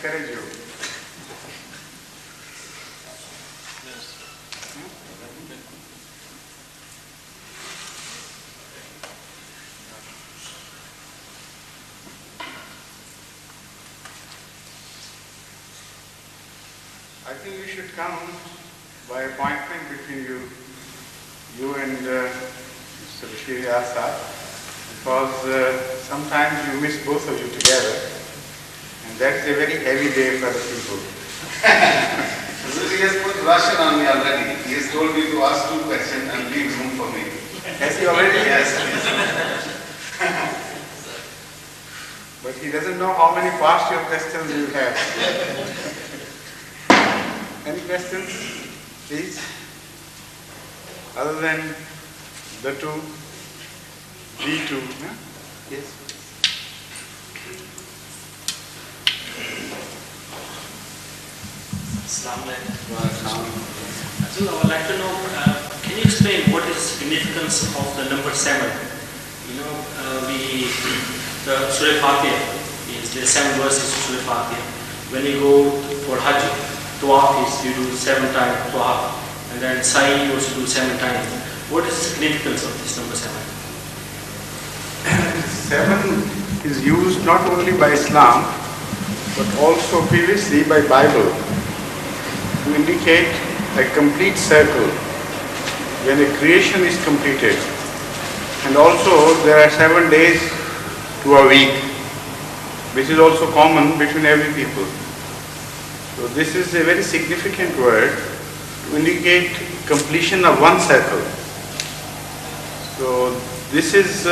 discourage you. I think you should come by appointment between you and Mr. Bashir Asad, because sometimes you miss both of you together, and that's a very heavy day for the people. He has put Russian on me already. He has told me to ask 2 questions and leave room for me. Has he already? Yes. But he doesn't know how many past your questions you have. Any questions, please? Other than the two, D2, yeah? Yes. Assalamu alaikum. So I would like to know, can you explain what is the significance of the number 7? You know, the Surah Fatiha is the 7 verses of Surah Fatiha. When you go for Hajj, Tawaf is you do 7 times Tawaf, and then Sa'i you also do 7 times. What is the significance of this number 7? 7 is used not only by Islam, but also previously by Bible to indicate a complete circle when a creation is completed. And also there are 7 days to a week, which is also common between every people. So this is a very significant word to indicate completion of one circle. So this is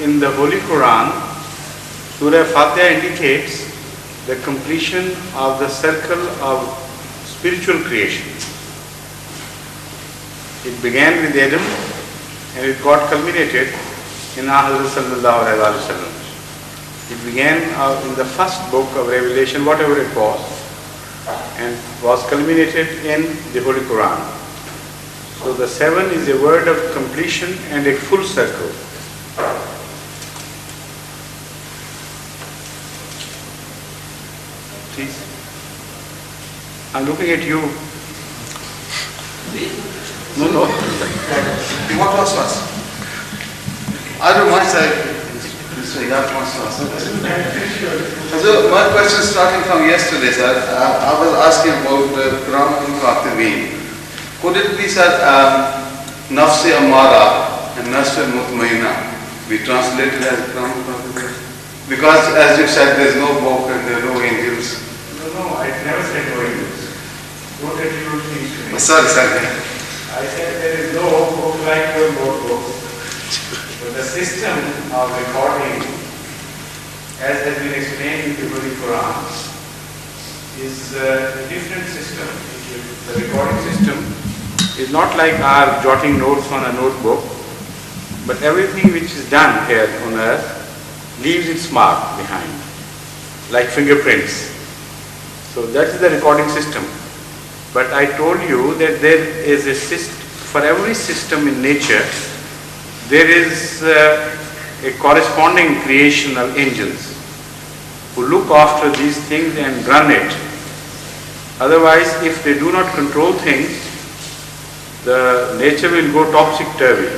in the Holy Quran, Surah Fatiha indicates the completion of the circle of spiritual creation. It began with Adam and it got culminated in Hazrat Sallallahu Alaihi Wasallam. It began in the first book of Revelation, whatever it was, and was culminated in the Holy Quran. So the 7 is a word of completion and a full circle. Please. I'm looking at you. No. You want to ask us? I don't mind, sir. You have to ask us. So my question starting from yesterday, sir, I was asking about the Quran Muqatibin. Could it be, sir, Nafs-e Amara and Nafs-e Mutmainna be translated as Quran Muqatibin? Because as you said, there is no book and there are no angels. No, I never said no angels. Don't attribute things to me. Sorry, sir. I said there is no book like your notebook. But the system of recording, as has been explained in the Holy Quran, is a different system. The recording system is not like our jotting notes on a notebook, but everything which is done here on earth leaves its mark behind, like fingerprints. So that is the recording system. But I told you that there is a system, for every system in nature, there is a corresponding creation of angels who look after these things and run it. Otherwise, if they do not control things, the nature will go topsy-turvy.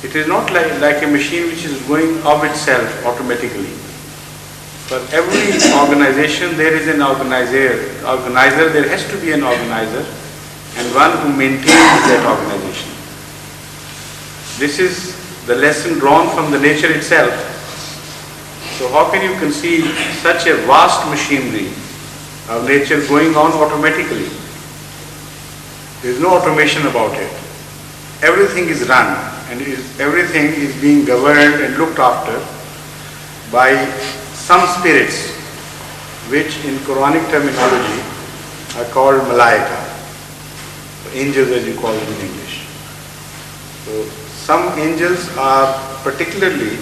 It is not like a machine which is going of itself automatically. For every organization, there is an organizer. There has to be an organizer and one who maintains that organization. This is the lesson drawn from the nature itself. So how can you conceive such a vast machinery of nature going on automatically? There is no automation about it. Everything is run and everything is being governed and looked after by some spirits, which in Quranic terminology are called malaika, angels as you call them in English. So some angels are particularly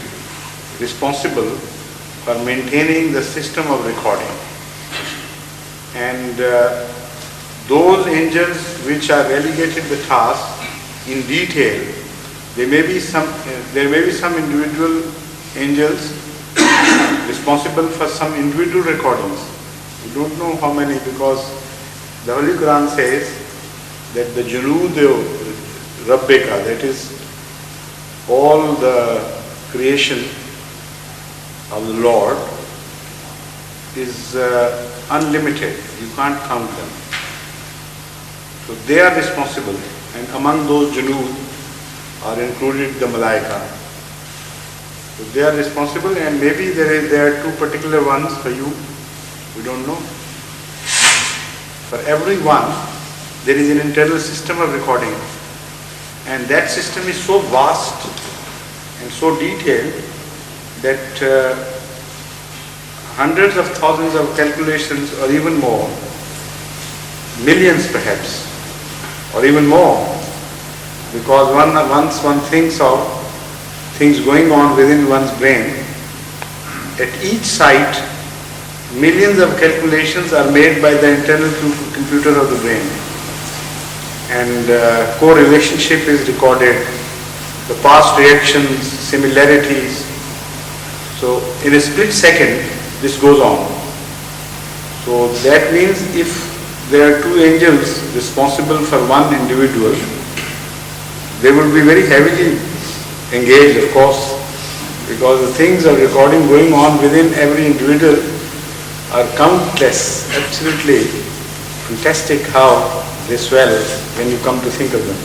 responsible for maintaining the system of recording, and those angels which are relegated the task in detail, there may be some individual angels responsible for some individual recordings. We don't know how many, because the Holy Quran says that the Junood Rabbika, that is all the creation of the Lord, is unlimited. You can't count them. So they are responsible, and among those Junood are included the Malaika. So they are responsible, and maybe there are two particular ones for you. We don't know. For every one, there is an internal system of recording, and that system is so vast and so detailed that hundreds of thousands of calculations, or even more, millions perhaps, or even more, because once one thinks of things going on within one's brain, at each site, millions of calculations are made by the internal computer of the brain, and co-relationship is recorded, the past reactions, similarities. So in a split second, this goes on. So that means if there are two angels responsible for one individual, they will be very heavily engaged, of course, because the things of recording going on within every individual are countless. Absolutely fantastic how they swell when you come to think of them.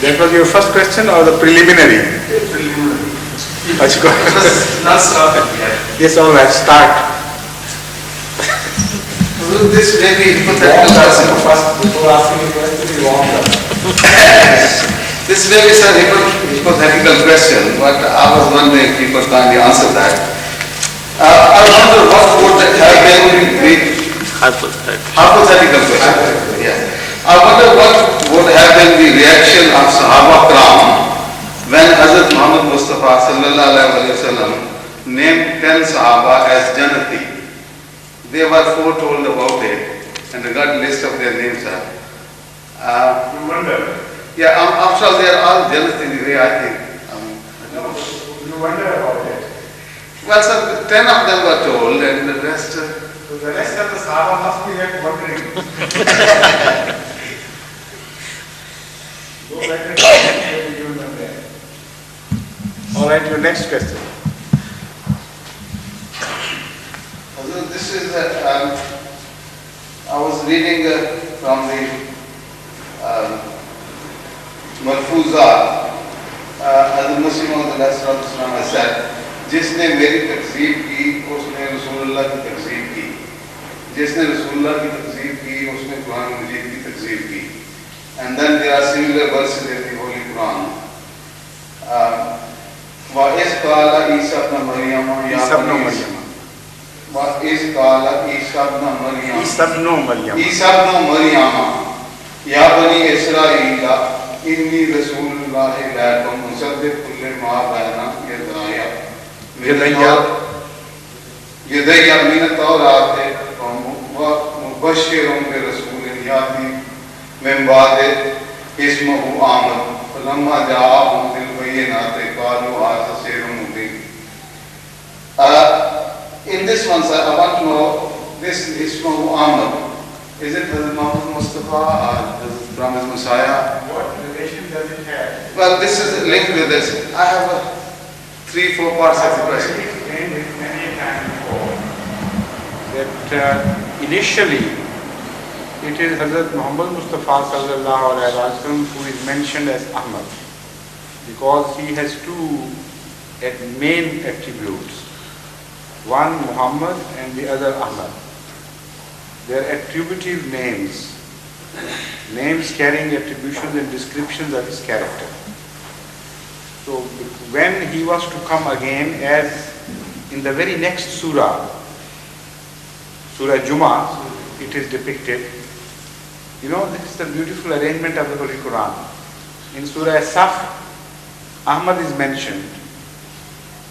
That was your first question or the preliminary? Preliminary. Let's go. Not started yet. Yes, all right, start. This may be hypothetical question. Before asking a question, you warmed up. This may be a hypothetical question, but I was wondering if you could kindly answer that. I wonder what would have been the hypothetical question. Yeah. I wonder what would have been the reaction of Sahaba Kiram when Hazrat Muhammad Mustafa sallallahu alaihi wasallam named 10 Sahaba as Janati. They were foretold about it, and I got a list of their names. You wonder. Yeah, after all, they are all Janati in the way I think. No, you wonder about it. Well, sir, 10 of them were told, and the rest. So the rest of the Sahaba must be left wondering. Go back and maybe you remember. All right, your next question. This is, I was reading from the Malfuzat, as the Muslim of the Last has said, जिसने मेरी तकसीब की उसने रसूलुल्लाह की तकसीब की, जिसने रसूलुल्लाह की तकसीब की उसने कुरान मजीद की तकसीब की. And then there are similar verses in the Holy Quran. وَإِذْ قَالَ عِيسَى ابْنُ مَرْيَمَ يَا بَنِي وَإِذْ قَالَ عِيسَى ابْنُ مَرْيَمَ عِيسَى ابْنُ مَرْيَمَ يَا بَنِي إِسْرَائِيلَ إِنِّي رَسُولُ اللَّهِ إِلَيْكُمْ مُصَدِّقًا لِمَا بَيْنَ يَدَيَّ مِنَ التَّوْرَاةِ وَمُبَشِّرًا بِرَسُولٍ يَأْتِي مِنْ بَعْدِهِ اسمه أحمد فلما جاءهم بالبينات قالوا هذا سحر مبين. In this one, sir, I want to know this Ismahu Ahmad. Is it Hazrat Muhammad Mustafa or Hazrat Promised Messiah? What relation does it have? Well, this is linked with this. I have 3-4 parts of the question. I have explained it many times before that initially it is Hazrat Muhammad Mustafa sallallahu alaihi wasallam who is mentioned as Ahmad, because he has two main attributes, one Muhammad and the other Ahmad. They are attributive names, names carrying attributions and descriptions of his character. So when he was to come again, as in the very next surah, Surah Jummah, it is depicted. You know, this is the beautiful arrangement of the Holy Quran. In Surah Saf, Ahmad is mentioned,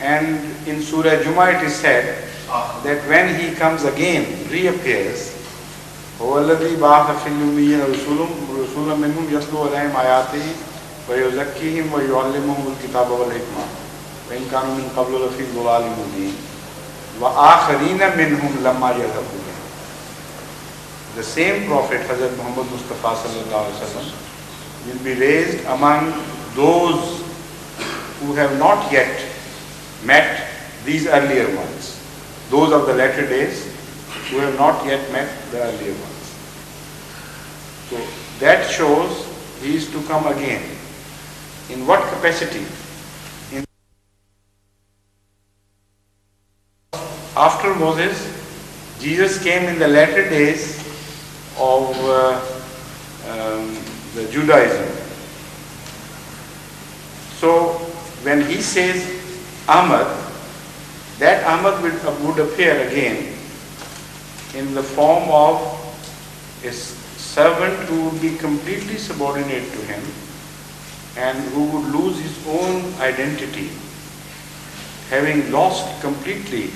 and in Surah Jummah it is said that when he comes again, reappears, هو الذي بعث في الأميين رسولا منهم يتلو عليهم آياته ويزكيهم ويعلمهم الكتاب والحكمة وإن كانوا من قبل لفي ضلال مبين وآخرين منهم لما يلحقوا بهم. The same Prophet Hazrat Muhammad Mustafa sallallahu alaihi wasallam will be raised among those who have not yet met these earlier ones, those of the latter days who have not yet met the earlier ones. So that shows he is to come again. In what capacity? After Moses, Jesus came in the latter days of the Judaism. So when he says Ahmad, that Ahmad would appear again in the form of a servant who would be completely subordinate to him and who would lose his own identity, having lost completely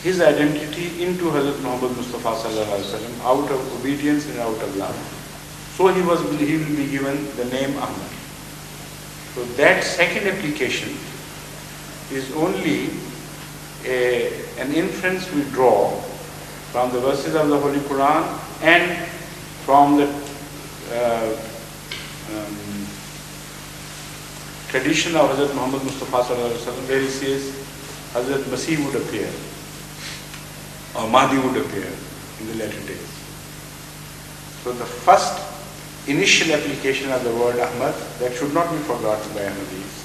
his identity into Hazrat Muhammad Mustafa sallallahu alaihi wasallam, out of obedience and out of love. So he will be given the name Ahmad. So that second application is only an inference we draw from the verses of the Holy Quran and from the tradition of Hazrat Muhammad Mustafa sallallahu alaihi wasallam, where he says Hazrat Masih would appear or Mahdi would appear in the latter days. So the first initial application of the word Ahmad, that should not be forgotten by Ahmadis,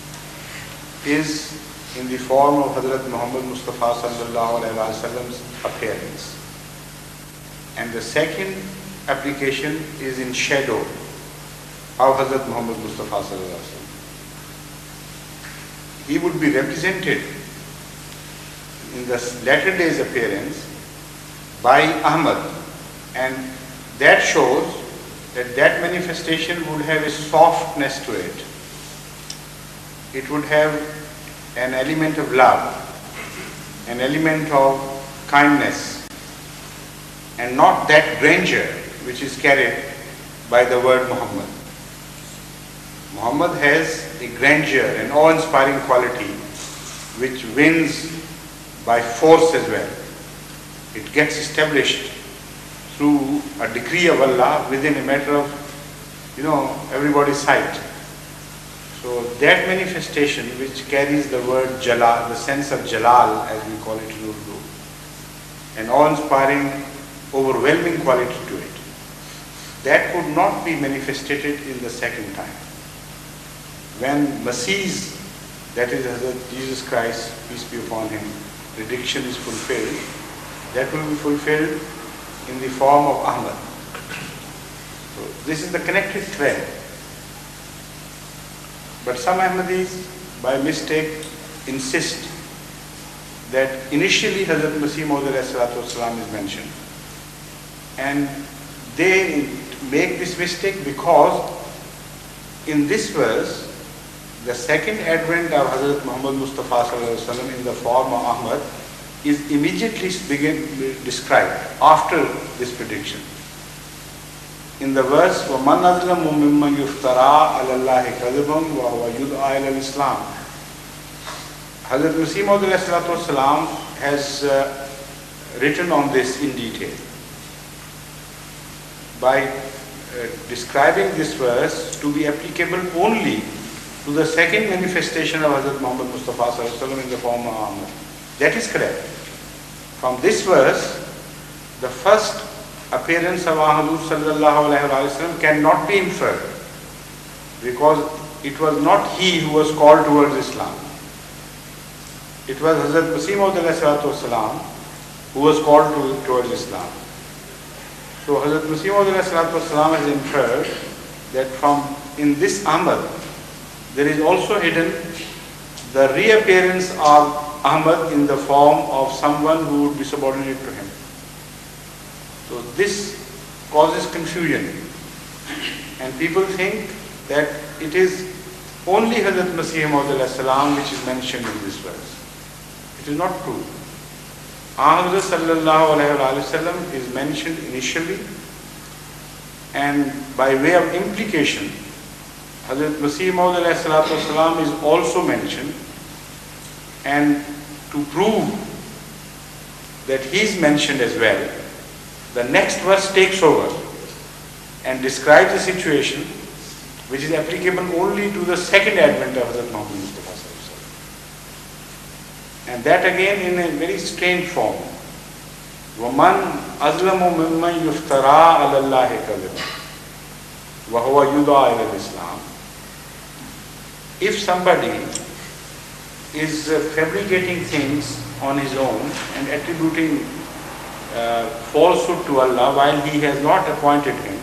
is in the form of Hazrat Muhammad Mustafa sallallahu alaihi wasallam's appearance. And the second application is in shadow of Hazrat Muhammad Mustafa sallallahu alaihi wasallam. He would be represented in the latter days appearance by Ahmad, and that shows that that manifestation would have a softness to it. It would have an element of love, an element of kindness, and not that grandeur which is carried by the word Muhammad. Muhammad has a grandeur, an awe-inspiring quality which wins by force as well. It gets established through a decree of Allah within a matter of, everybody's sight. So that manifestation which carries the word Jalal, the sense of Jalal as we call it in Urdu, an awe-inspiring, overwhelming quality to it, that could not be manifested in the second time. When Masih's, that is Hazrat Jesus Christ, peace be upon him, prediction is fulfilled, that will be fulfilled in the form of Ahmad. So this is the connected thread. But some Ahmadis, by mistake, insist that initially Hazrat Masih Maud ﷺ is mentioned. And they make this mistake because in this verse, the second advent of Hazrat Muhammad Mustafa ﷺ in the form of Ahmad is immediately described after this prediction. In the verse, وَمَنْ أَظْلَمُ مِمَّنْ يُفْتَرَى عَلَى اللَّهِ كَذِبًا وَهُوَ يُدْعَى إِلَى الْإِسْلَامِ. Hazrat Masih Maud ﷺ has written on this in detail by describing this verse to be applicable only to the second manifestation of Hazrat Muhammad Mustafa ﷺ in the form of Ahmad. That is correct. From this verse, the first appearance of Ahmad sallallahu alaihi wasallam cannot be inferred, because it was not he who was called towards Islam. It was Hazrat Masih Maud ﷺ who was called towards Islam. So Hazrat Masih Maud ﷺ has inferred that in this Ahmad, there is also hidden the reappearance of Ahmad in the form of someone who would be subordinate to him. So this causes confusion, and people think that it is only Hazrat Masih Maud ﷺ which is mentioned in this verse. It is not true. Ahmad sallallahu alayhi wa sallam is mentioned initially, and by way of implication, Hazrat Masih Maud alayhi salatu wasalam is also mentioned, and to prove that he is mentioned as well, the next verse takes over and describes a situation which is applicable only to the second advent of Hazrat Muhammad Mustafa sallallahu alaihi wasallam. And that again in a very strange form. وَمَنْ أَظْلَمُ مِمَّنْ يُفْتَرَى عَلَى اللَّهِ كَذِبًا وَهُوَ يُدْعَى إِلَى الْإِسْلَامِ. If somebody is fabricating things on his own and attributing falsehood to Allah while he has not appointed him,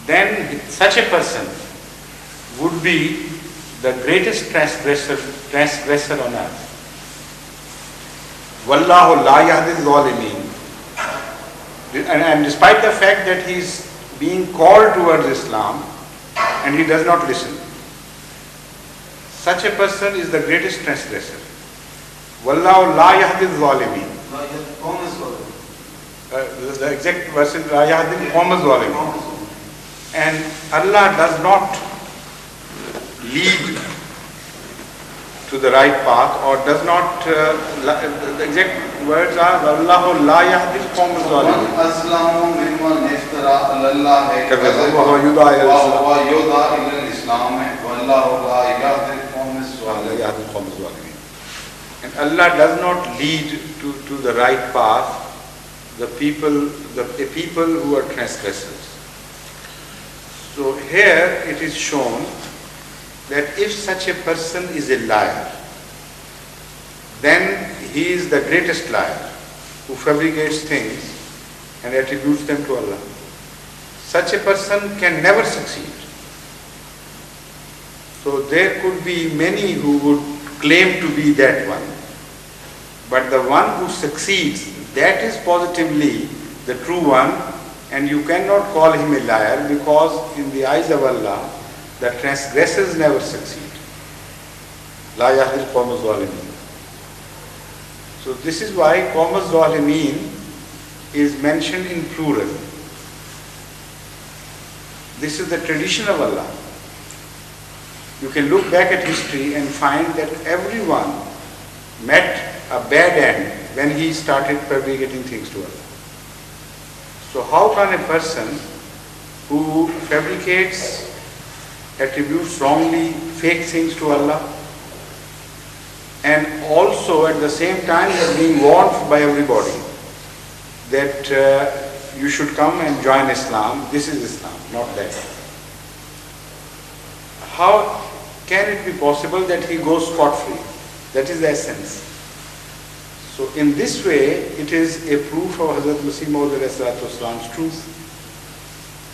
then such a person would be the greatest transgressor on earth. Wallahu la yahdi al-zalimin. And despite the fact that he is being called towards Islam and he does not listen, such a person is the greatest transgressor. Wallahu la yahdi al-zalimin. The exact verse is la yahdi al-zalimin. And Allah does not lead to the right path, or does not, the exact words are Wallahu la yahdi al-qawm al-zalimin. Aslamu mimman iftara ala Allah kadhiban wa huwa yud'a ila al-Islam wallahu la yahdi al-qawm al-zalimin. And Allah does not lead to the right path the people who are transgressors. So here it is shown that if such a person is a liar, then he is the greatest liar who fabricates things and attributes them to Allah. Such a person can never succeed. So there could be many who would claim to be that one, but the one who succeeds, that is positively the true one, and you cannot call him a liar, because in the eyes of Allah, the transgressors never succeed. La yahdi al-qawm al-zalimin. So this is why qawm al-zalimin is mentioned in plural. This is the tradition of Allah. You can look back at history and find that everyone met a bad end when he started fabricating things to Allah. So how can a person who fabricates, attributes wrongly, fake things to Allah, and also at the same time is being warned by everybody that you should come and join Islam, this is Islam, not that. How can it be possible that he goes scot-free? That is the essence. So in this way, it is a proof of Hazrat Masih Maud alayhi Islam's truth.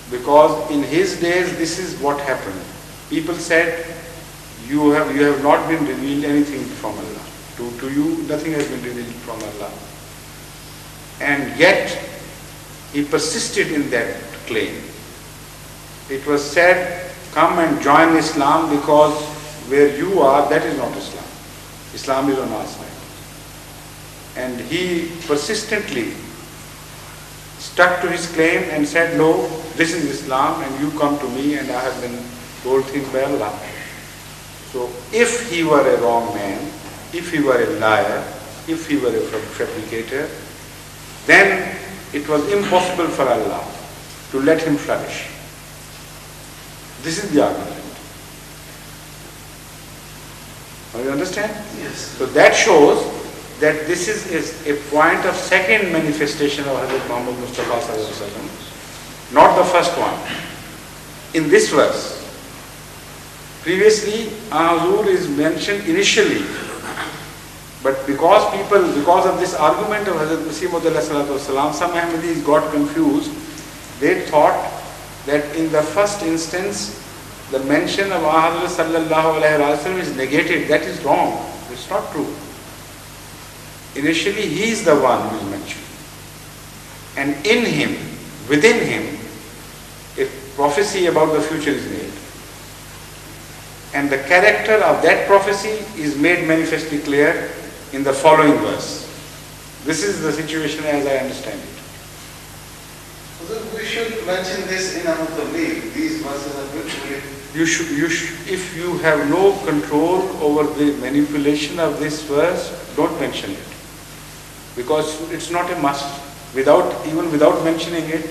Because in his days, this is what happened. People said, you have not been revealed anything from Allah. To you, nothing has been revealed from Allah. And yet, he persisted in that claim. It was said, come and join Islam, because where you are, that is not Islam. Islam is on our side. And he persistently stuck to his claim and said, no, this is Islam and you come to me and I have been told things by Allah. So if he were a wrong man, if he were a liar, if he were a fabricator, then it was impossible for Allah to let him flourish. This is the argument. Now you understand? Yes. So that shows that this is a point of second manifestation of Hazrat Muhammad Mustafa sallallahu alaihi wasallam, not the first one. In this verse, previously Huzur is mentioned initially, but because of this argument of Hazrat Masih Maud alayhi salatu wasalam, some Ahmadis got confused. They thought that in the first instance, the mention of Ahmad sallallahu alayhi wa sallam is negated. That is wrong. It's not true. Initially, he is the one who is mentioned. And in him, within him, a prophecy about the future is made. And the character of that prophecy is made manifestly clear in the following verse. This is the situation as I understand it. We should mention this in our tabligh. These verses are beautifully. If you have no control over the manipulation of this verse, don't mention it. Because it's not a must. Even without mentioning it,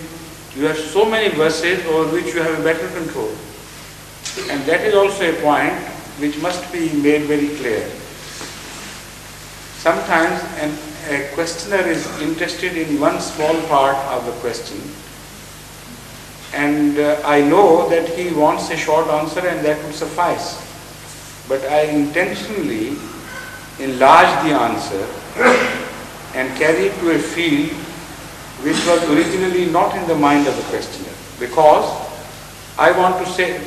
you have so many verses over which you have a better control. And that is also a point which must be made very clear. Sometimes a questioner is interested in one small part of the question, and I know that he wants a short answer and that would suffice. But I intentionally enlarge the answer and carry it to a field which was originally not in the mind of the questioner, because I want to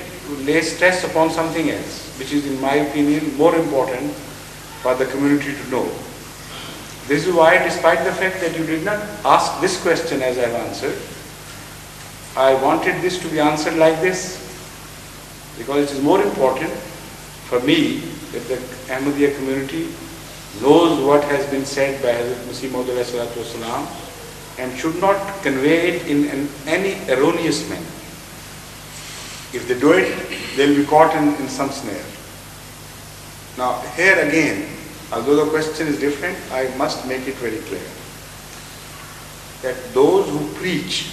lay stress upon something else, which is, in my opinion, more important for the community to know. This is why, despite the fact that you did not ask this question as I have answered, I wanted this to be answered like this, because it is more important for me that the Ahmadiyya community knows what has been said by Hazrat Masih Maud ﷺ and should not convey it in any erroneous manner. If they do it, they will be caught in some snare. Now, here again, although the question is different, I must make it very clear that those who preach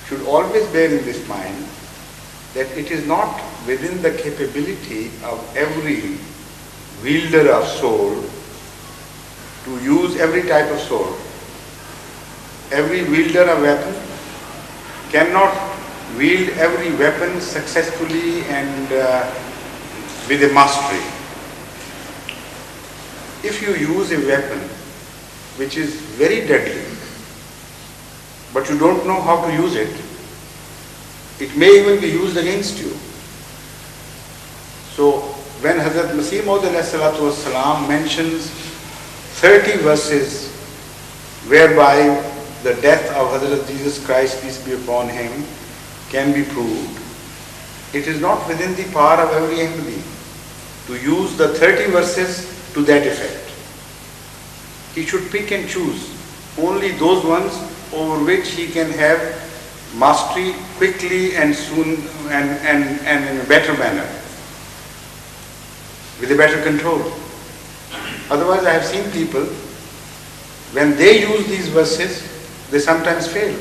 should always bear in this mind that it is not within the capability of every wielder of sword to use every type of sword. Every wielder of weapon cannot wield every weapon successfully and with a mastery. If you use a weapon which is very deadly, but you don't know how to use it, it may even be used against you. So when Hazrat Masih Maud ﷺ mentions 30 verses whereby the death of Hazrat Jesus Christ, peace be upon him, can be proved, it is not within the power of every Ahmadi to use the 30 verses to that effect. He should pick and choose only those ones over which he can have mastery quickly and soon and in a better manner, with a better control. Otherwise, I have seen people, when they use these verses, they sometimes fail.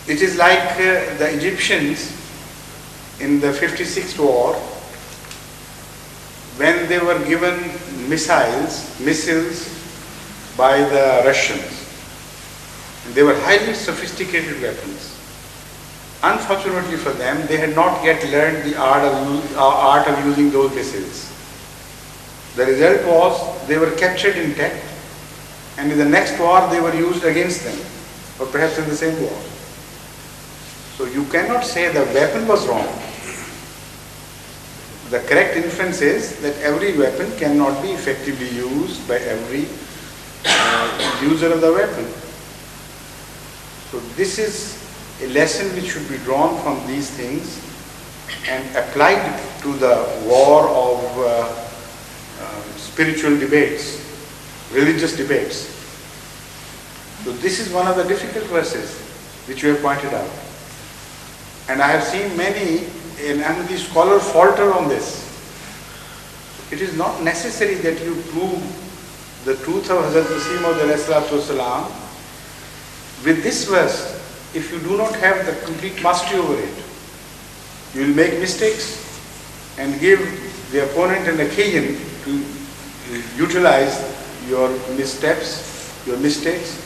It is like the Egyptians in the 56th war, when they were given missiles by the Russians. They were highly sophisticated weapons. Unfortunately for them, they had not yet learned the art of using those missiles. The result was they were captured intact, and in the next war they were used against them, or perhaps in the same war. So you cannot say the weapon was wrong. The correct inference is that every weapon cannot be effectively used by every user of the weapon. So this is a lesson which should be drawn from these things and applied to the war of spiritual debates, religious debates. So this is one of the difficult verses which you have pointed out. And I have seen many Ahmadi scholars falter on this. It is not necessary that you prove the truth of Hazrat Masih Maud ﷺ with this verse. If you do not have the complete mastery over it, you will make mistakes and give the opponent an occasion to utilize your missteps, your mistakes,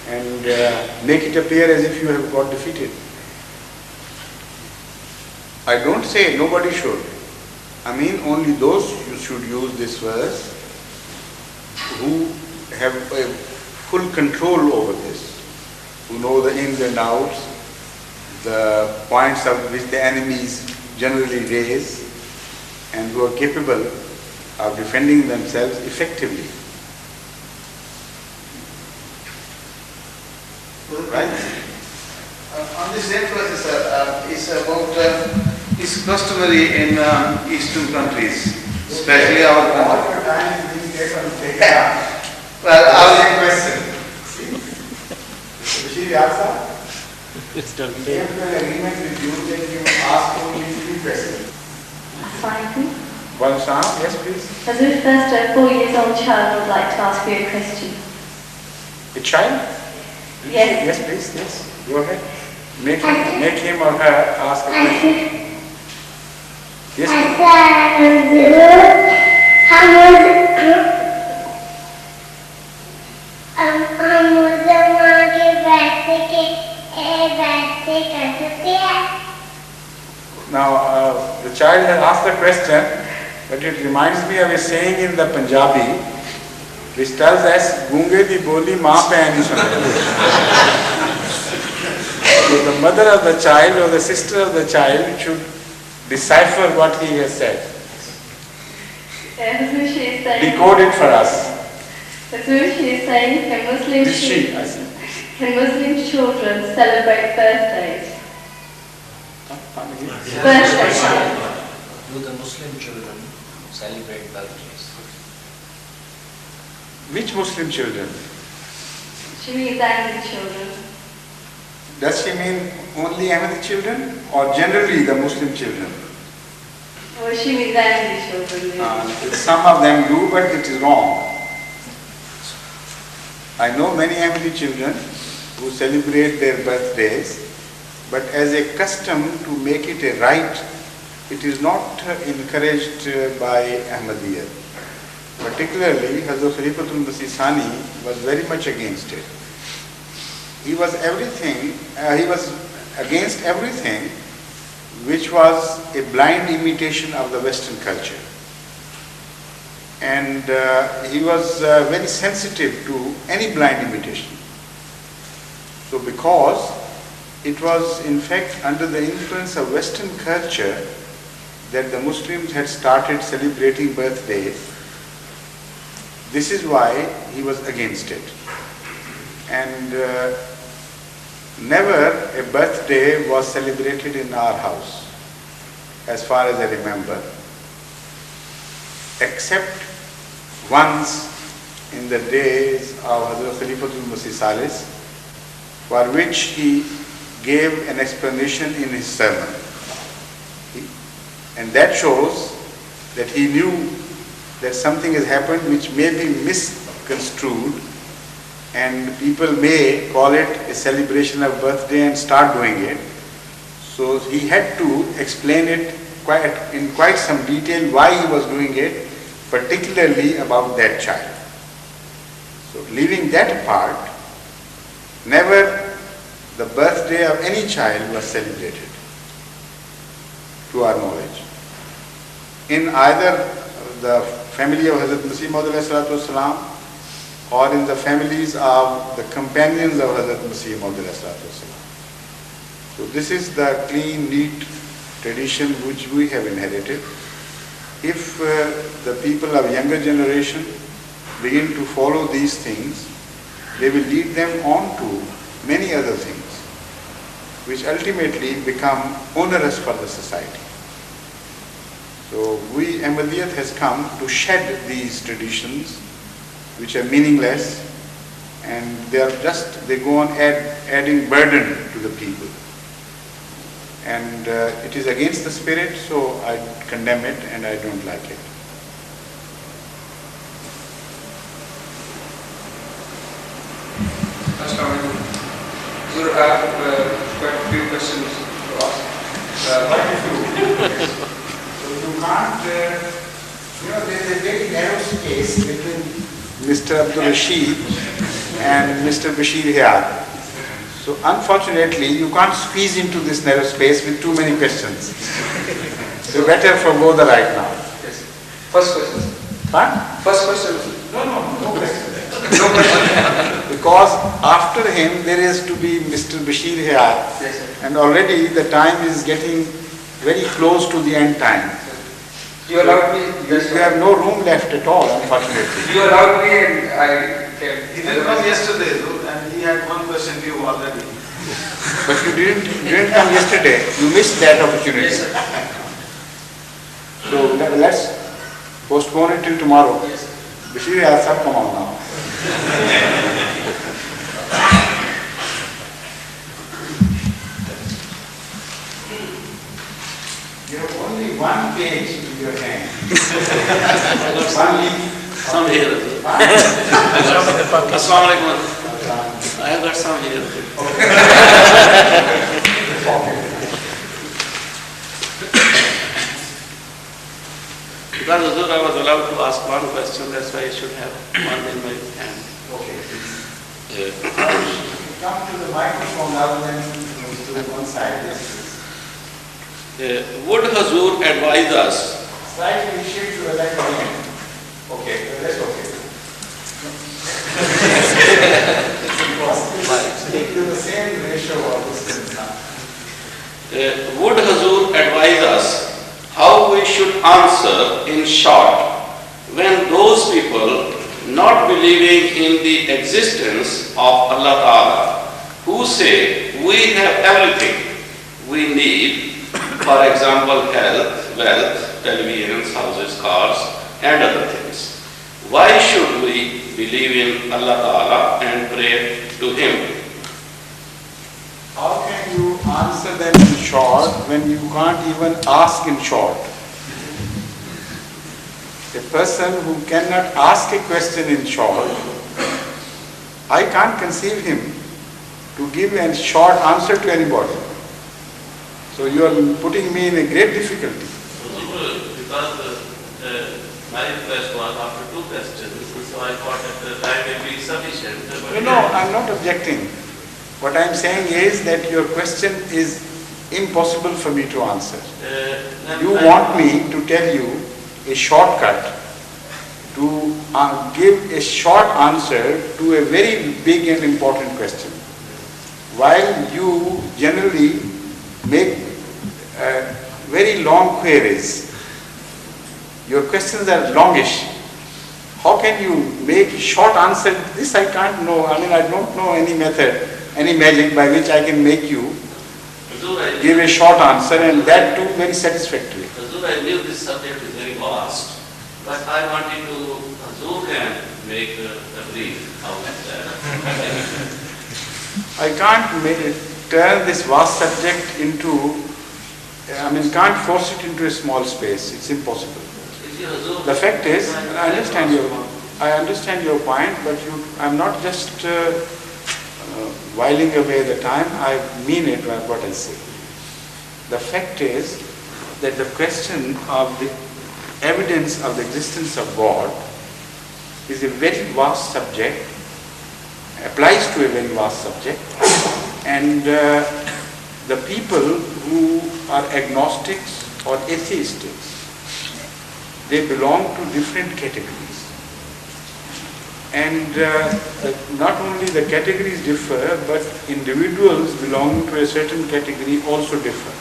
and make it appear as if you have got defeated. I don't say nobody should. I mean only those who should use this verse who have a full control over this, who know the ins and outs, the points of which the enemies generally raise, and who are capable of defending themselves effectively. Right? On this same verse, sir, it's about it's customary in Eastern countries especially our All your time is being taken up. well, Same question. See? Mr. Bashir Yasa, he came to an agreement with you that you ask only 3 questions. Assalamualaikum. One Sham, yes please. Hazur, first a 4-year-old child would like to ask you a question. A child? Yes. Yes please, yes. Go ahead. Make him or her ask a question. Yes please. Now, the child has asked the question, but it reminds me of a saying in the Punjabi, which tells us, "Gunge di boli maa pe nahi sunde." So the mother of the child or the sister of the child should decipher what he has said. Hazur, she is saying. Decode it for us. Hazur, she is saying can Muslim Is she? I see. can Muslim children celebrate birthdays? Huh? Birthdays. Do the Muslim children celebrate birthdays? Which Muslim children? She means Ahmadi children. Does she mean only Ahmadi children or generally the Muslim children? Or she means Ahmadi children. Some of them do, but it is wrong. I know many Ahmadi children who celebrate their birthdays, but as a custom to make it a right, it is not encouraged by Ahmadiyya. Particularly, Hazrat Khalifatul Masih Sani was very much against it. He was against everything which was a blind imitation of the Western culture. And he was very sensitive to any blind imitation. So because it was in fact under the influence of Western culture that the Muslims had started celebrating birthdays, this is why he was against it. And never a birthday was celebrated in our house, as far as I remember, except once in the days of Hazrat Khalifatul Masih Salis, for which he gave an explanation in his sermon. And that shows that he knew that something has happened which may be misconstrued, and people may call it a celebration of birthday and start doing it. So he had to explain it in quite some detail why he was doing it, particularly about that child. So leaving that apart, never the birthday of any child was celebrated, to our knowledge, in either the family of Hazrat Masih Maud ﷺ or in the families of the companions of Hazrat Masih Maud ﷺ. So this is the clean, neat tradition which we have inherited. If the people of younger generation begin to follow these things, they will lead them on to many other things, which ultimately become onerous for the society. So Ahmadiyyat has come to shed these traditions which are meaningless, and they go on adding burden to the people. And it is against the spirit, so I condemn it and I don't like it. Assalamualaikum. Sir, I have quite a few questions to ask. Quite a few. So you can't, there's a very narrow space between Mr. Abdul Rashid and Mr. Bashir Hayat. So unfortunately, you can't squeeze into this narrow space with too many questions. So better forgo the right now. Yes. First question. Huh? First question. No question. No question. Because after him there is to be Mr. Bashir Hayat, Yes, sir. and already the time is getting very close to the end time. You allowed me. You have no room left at all, unfortunately. You allowed me, and I came. He didn't come yesterday though, and he had one question due already. But you didn't come yesterday. You missed that opportunity. Yes, sir. So let's Postpone it till tomorrow. Yes. Bashir has some come on now. You have only one page in your hand. One leaf. Some here. Assalamu alaikum. I have got some here. Because Huzur, I was allowed to ask one question, that's why I should have one in my hand. Okay, please. Come to the microphone rather than to one side. Would Huzur advise us? Slightly shift to the left again. Okay, that's okay. Stick to the same ratio of distance. Would Huzur advise us how we should answer in short when those people not believing in the existence of Allah Ta'ala who say we have everything we need, for example health, wealth, televisions, houses, cars and other things. Why should we believe in Allah Ta'ala and pray to Him? How can you answer them in short when you can't even ask in short? A person who cannot ask a question in short, I can't conceive him to give a short answer to anybody. So you are putting me in a great difficulty. Because my request was after two questions, so I thought that the time may be sufficient. No, I'm not objecting. What I'm saying is that your question is impossible for me to answer. You want me to tell you a shortcut to give a short answer to a very big and important question, while you generally make very long queries. Your questions are longish. How can you make short answer? This I can't know. I mean, I don't know any method, any magic by which I can make you give a short answer, and that too very satisfactory. Huzur, I knew this subject is very vast, but I wanted to, Huzur can make a brief out of that. I can't turn this vast subject into, can't force it into a small space. It's impossible. The fact is, I understand your point, but I'm not just whiling away the time. I mean it, what I say. The fact is that the question of the evidence of the existence of God is a very vast subject, applies to a very vast subject, and the people who are agnostics or atheists, they belong to different categories. And not only the categories differ, but individuals belonging to a certain category also differ.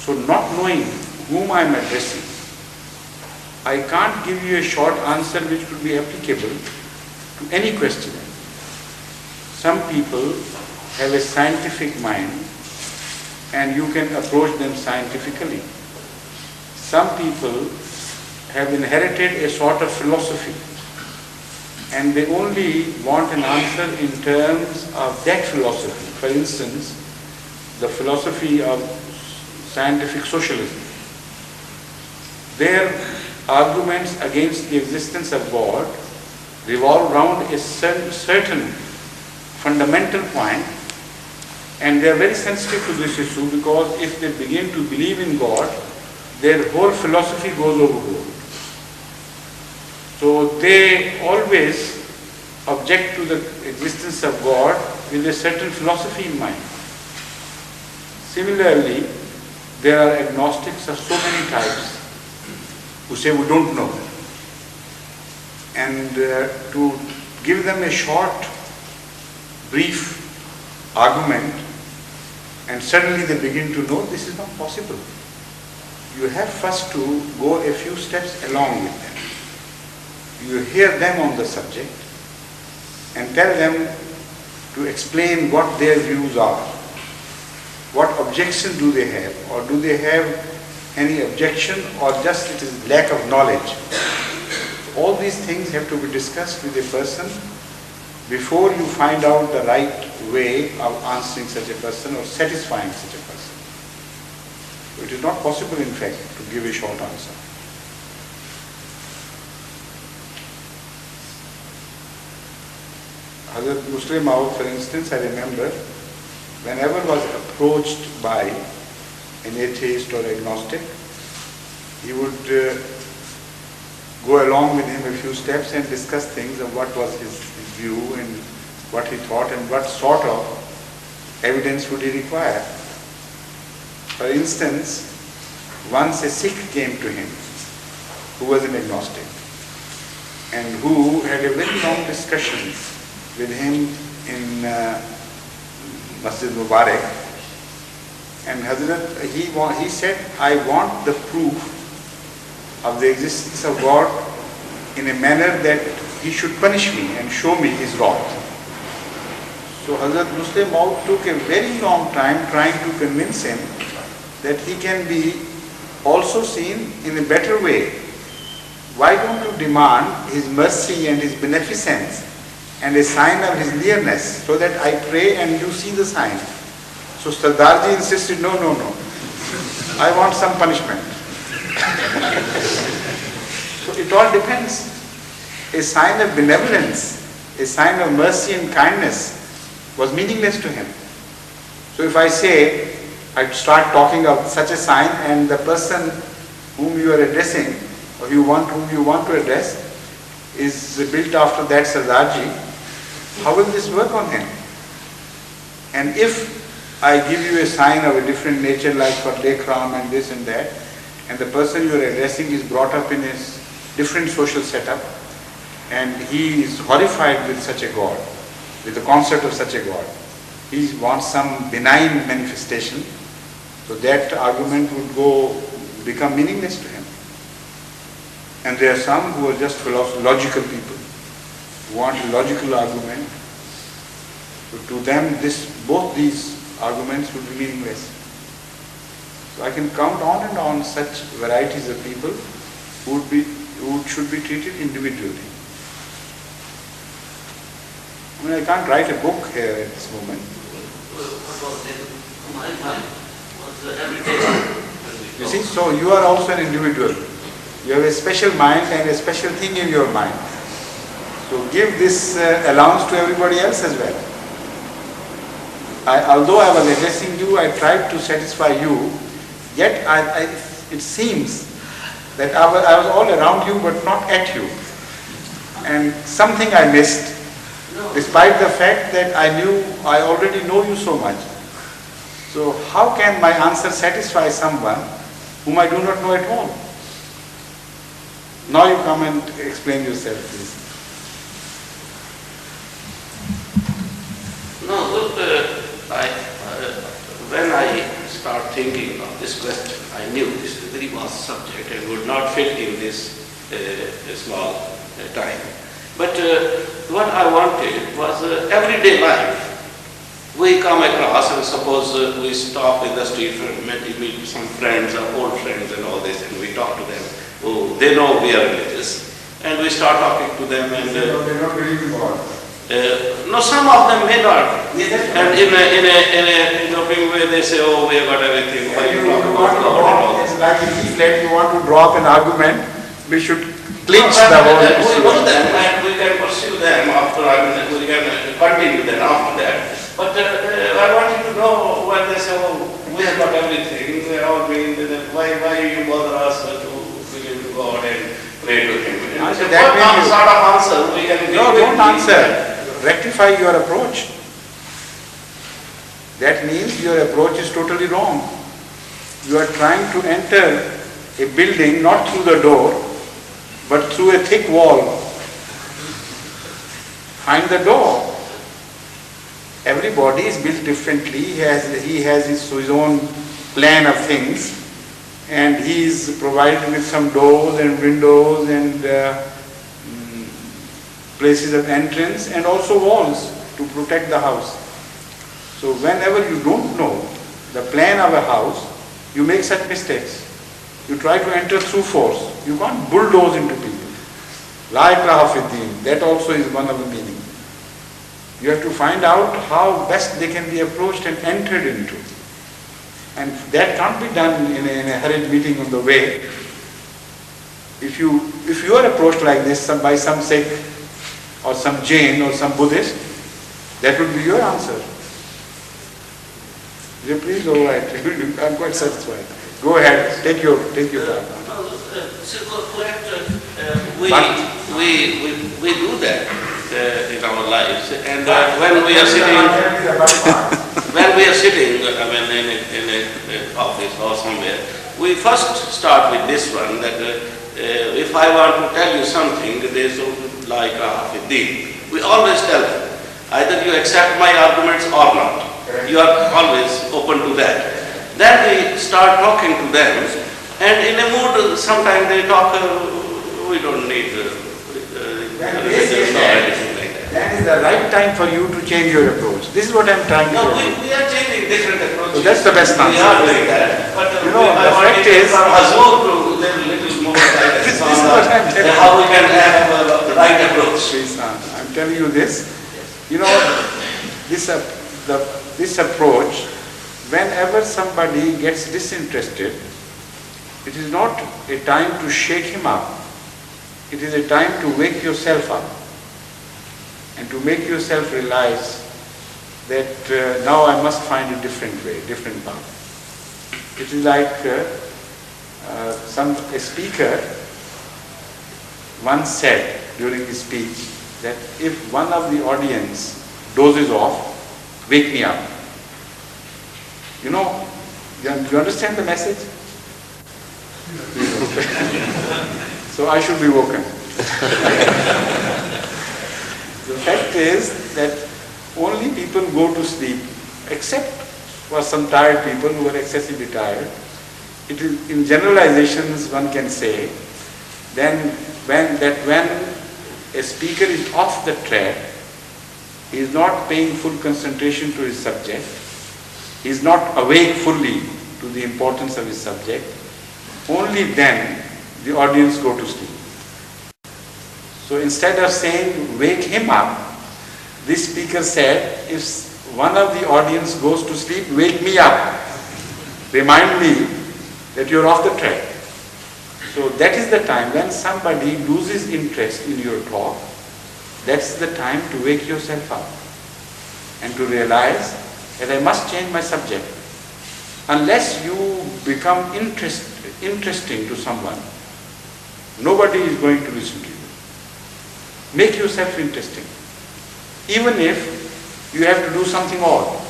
So not knowing whom I am addressing, I can't give you a short answer which could be applicable to any question. Some people have a scientific mind and you can approach them scientifically. Some people have inherited a sort of philosophy and they only want an answer in terms of that philosophy. For instance, the philosophy of scientific socialism. Their arguments against the existence of God revolve around a certain fundamental point, and they are very sensitive to this issue because if they begin to believe in God, their whole philosophy goes overboard. So they always object to the existence of God with a certain philosophy in mind. Similarly, there are agnostics of so many types who say we don't know. And to give them a short, brief argument and suddenly they begin to know, this is not possible. You have first to go a few steps along with them. You hear them on the subject and tell them to explain what their views are. What objection do they have, or do they have any objection, or just it is lack of knowledge? all these things have to be discussed with a person before you find out the right way of answering such a person or satisfying such a person. So it is not possible, in fact, to give a short answer. Hazrat Muslim Maud, for instance, I remember, whenever was approached by an atheist or agnostic, he would go along with him a few steps and discuss things of what was his view and what he thought and what sort of evidence would he require. For instance, once a Sikh came to him who was an agnostic and who had a very long discussion with him in Masjid Mubarak, and Hazrat, he said, I want the proof of the existence of God in a manner that he should punish me and show me his wrath. So Hazrat Muslim Maud took a very long time trying to convince him that he can be also seen in a better way. Why don't you demand his mercy and his beneficence and a sign of his nearness so that I pray and you see the sign? So Sardarji insisted, no, I want some punishment. So it all depends. A sign of benevolence, a sign of mercy and kindness was meaningless to him. So if I say, I start talking of such a sign and the person whom you are addressing or whom you want to address is built after that Sardarji, how will this work on him? And if I give you a sign of a different nature like for Lekram and this and that, and the person you are addressing is brought up in a different social setup, and he is horrified with such a God, with the concept of such a God. He wants some benign manifestation, so that argument would become meaningless to him. And there are some who are just logical people, who want a logical argument. So to them, both these arguments would be meaningless. So I can count on and on such varieties of people who should be treated individually. I mean, I can't write a book here at this moment. My mind was everyday. You see, so you are also an individual. You have a special mind and a special thing in your mind. So give this allowance to everybody else as well. Although I was addressing you, I tried to satisfy you, yet it seems that I was all around you but not at you. And something I missed, despite the fact that I already know you so much. So how can my answer satisfy someone whom I do not know at all? Now you come and explain yourself, please. No, look, when I start thinking of this question, I knew this is a very vast subject and would not fit in this small time. But what I wanted was everyday life. We come across and suppose we stop in the street and meet some friends or old friends and all this, and we talk to them. Oh, they know we are religious, and we start talking to them and They don't believe in God. no, some of them may not. And in a joking way they say, oh, we have got everything. Why you talk about God? It's like a leaflet, you want to draw up an argument, we should clinch No, the whole we issue. know them and we can pursue them after argument, we can continue then after that. But I want you to know when they say, oh, we have got everything, they all mean, why you bother us to believe in God and pray to Him? Answer What that way you- sort of answer we can give? No, don't answer. Rectify your approach. That means your approach is totally wrong. You are trying to enter a building not through the door, but through a thick wall. Find the door. Everybody is built differently. He has his own plan of things, and he is provided with some doors and windows and places of entrance and also walls to protect the house. So whenever you don't know the plan of a house, you make such mistakes. You try to enter through force. You can't bulldoze into people. La ikraha fi din, that also is one of the meaning. You have to find out how best they can be approached and entered into. And that can't be done in a hurried meeting on the way. If you are approached like this by some Sikh or some Jain or some Buddhist, that would be your answer. You please, all right, I'm quite satisfied. Go ahead, take your part. We do that in our lives, and when we are sitting, in an office or somewhere, we first start with this one that if I want to tell you something, there is like a deal. We always tell them, either you accept my arguments or not. You are always open to that. Then we start talking to them, and in a mood, sometimes they talk, we don't need religion or anything like that. That is the right time for you to change your approach. This is what I'm trying to No, tell you. we are changing different approaches. So that's the best answer. We are doing that. But You know, I the want fact to is- from Hazur to live a little more like This is what I'm telling you. how we can have the right approach. Please, I'm telling you this. You know, this approach, whenever somebody gets disinterested, it is not a time to shake him up. It is a time to wake yourself up and to make yourself realize that now I must find a different way, different path. It is like a speaker once said during his speech that if one of the audience dozes off, wake me up. You know, you understand the message? So I should be woken. The fact is that only people go to sleep, except for some tired people who are excessively tired. It is in generalizations one can say when a speaker is off the track, he is not paying full concentration to his subject, he is not awake fully to the importance of his subject, only then the audience go to sleep. So instead of saying wake him up, this speaker said, if one of the audience goes to sleep, wake me up. Remind me that you're off the track. So that is the time when somebody loses interest in your talk. That's the time to wake yourself up and to realize that I must change my subject. Unless you become interesting to someone, nobody is going to listen to you. Make yourself interesting. Even if you have to do something odd.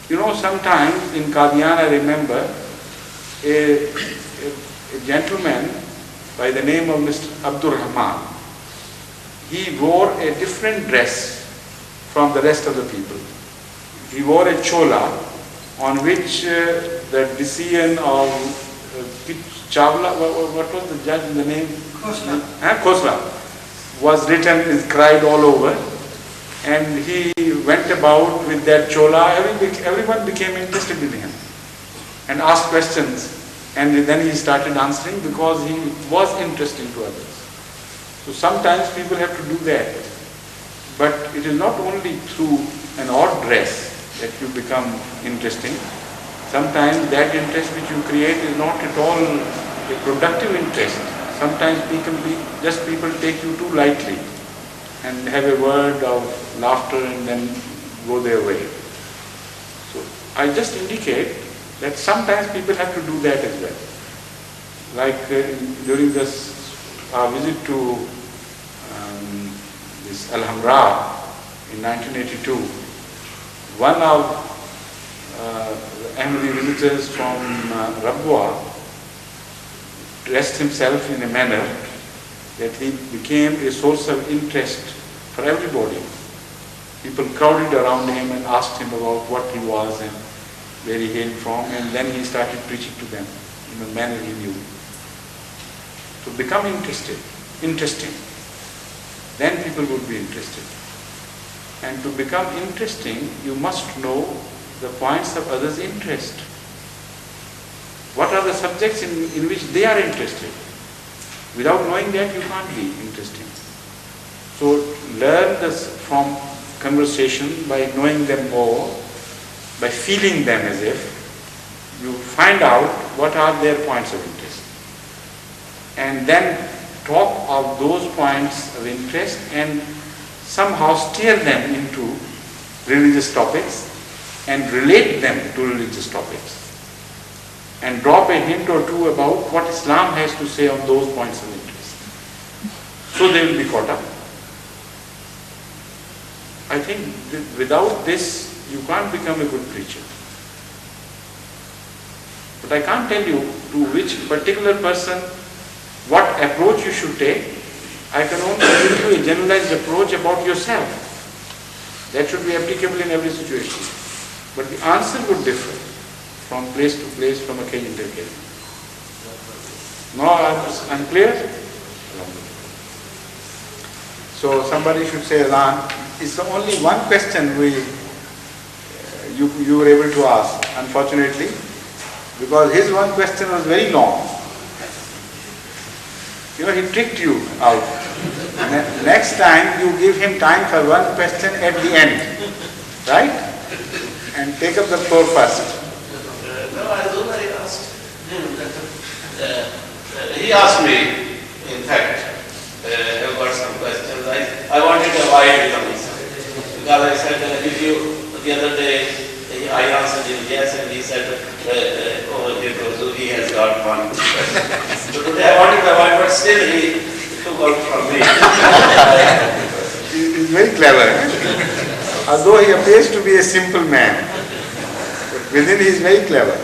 You know, sometimes in Qadian I remember a gentleman by the name of Mr. Abdul Rahman. He wore a different dress from the rest of the people. He wore a chola on which the decision of Chawla, what was the judge in the name? Khosla. Was written, is cried all over, and he went about with that chola. Everyone became interested in him and asked questions, and then he started answering because he was interesting to others. So sometimes people have to do that, but it is not only through an odd dress that you become interesting. Sometimes that interest which you create is not at all a productive interest. Sometimes people take you too lightly and have a word of laughter and then go their way. So I just indicate that sometimes people have to do that as well. Like during this visit to this Alhambra in 1982, one of the Ahmadi visitors from Rabwa dressed himself in a manner that he became a source of interest for everybody. People crowded around him and asked him about what he was and where he hailed from, and then he started preaching to them in a manner he knew. To become interesting, then people would be interested. And to become interesting, you must know the points of others' interest. What are the subjects in which they are interested? Without knowing that, you can't be interesting. So learn this from conversation by knowing them more, by feeling them as if you find out what are their points of interest. And then talk of those points of interest and somehow steer them into religious topics and relate them to religious topics. And drop a hint or two about what Islam has to say on those points of interest. So they will be caught up. I think without this, you can't become a good preacher. But I can't tell you to which particular person what approach you should take. I can only give you a generalized approach about yourself. That should be applicable in every situation. But the answer would differ from place to place, from occasion to occasion. No, I'm clear? So somebody should say, Azan, it's the only one question you were able to ask, unfortunately, because his one question was very long. You know, he tricked you out. Next time you give him time for one question at the end, right? And take up the floor first. No, I already asked him that. He asked me, in fact, about some questions. I wanted to avoid them. Because I said, if you, the other day, I answered him yes, and he said, he has got one question. So today I wanted to avoid, but still he took out from me. He's very clever. Although he appears to be a simple man, but within he is very clever.